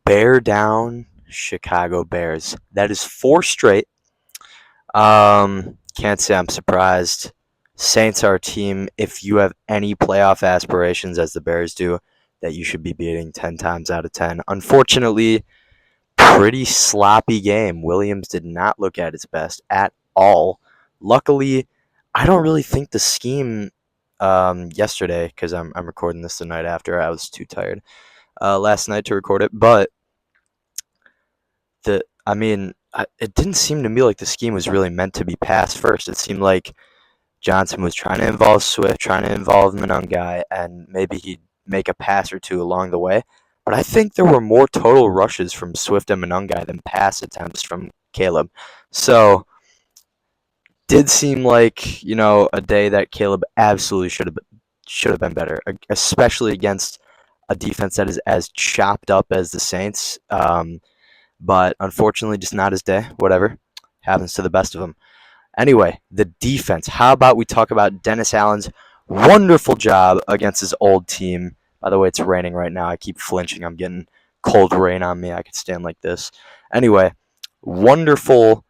Bear down, Chicago Bears. That is four straight. Can't say I'm surprised. Saints are a team, if you have any playoff aspirations as the Bears do, that you should be beating 10 times out of 10. Unfortunately, pretty sloppy game. Williams did not look at his best at all. Luckily, I don't really think the scheme yesterday, because I'm recording this the night after. I was too tired last night to record it, but it didn't seem to me like the scheme was really meant to be pass first. It seemed like Johnson was trying to involve Swift, trying to involve Monangai, and maybe he'd make a pass or two along the way. But I think there were more total rushes from Swift and Monangai than pass attempts from Caleb. So did seem like, a day that Caleb absolutely should have been better, especially against a defense that is as chopped up as the Saints. But unfortunately, just not his day. Whatever happens to the best of them. Anyway, the defense. How about we talk about Dennis Allen's wonderful job against his old team? By the way, it's raining right now. I keep flinching. I'm getting cold rain on me. I could stand like this. Anyway, wonderful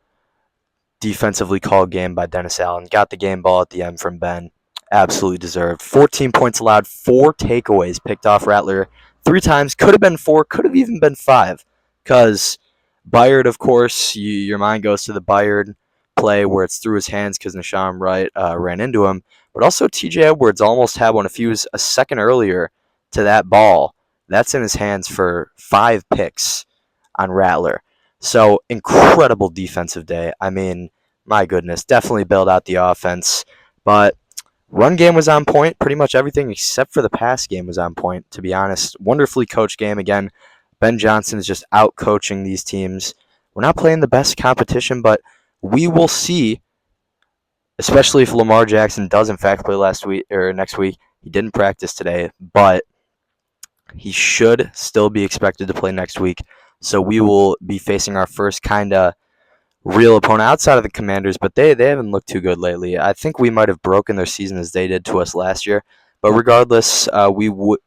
defensively called game by Dennis Allen. Got the game ball at the end from Ben. Absolutely deserved. 14 points allowed, 4 takeaways picked off Rattler 3 times. Could have been 4, could have even been 5. Because Byard, of course, your mind goes to the Byard play where it's through his hands because Nasham Wright ran into him. But also TJ Edwards almost had one. If he was a second earlier to that ball, that's in his hands for 5 picks on Rattler. So incredible defensive day. I mean, my goodness, definitely bailed out the offense. But run game was on point. Pretty much everything except for the pass game was on point, to be honest. Wonderfully coached game again. Ben Johnson is just out coaching these teams. We're not playing the best competition, but we will see, especially if Lamar Jackson does in fact play next week. He didn't practice today, but he should still be expected to play next week. So we will be facing our first kind of real opponent outside of the Commanders, but they haven't looked too good lately. I think we might have broken their season as they did to us last year. But regardless, we will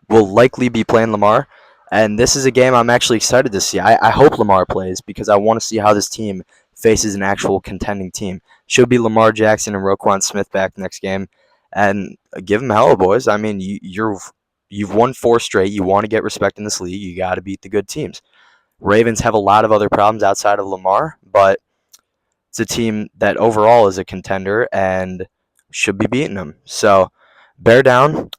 likely be playing Lamar. And this is a game I'm actually excited to see. I hope Lamar plays because I want to see how this team faces an actual contending team. Should be Lamar Jackson and Roquan Smith back next game. And give them hell, boys. I mean, you've won 4 straight. You want to get respect in this league. You got to beat the good teams. Ravens have a lot of other problems outside of Lamar, but it's a team that overall is a contender and should be beating them. So bear down.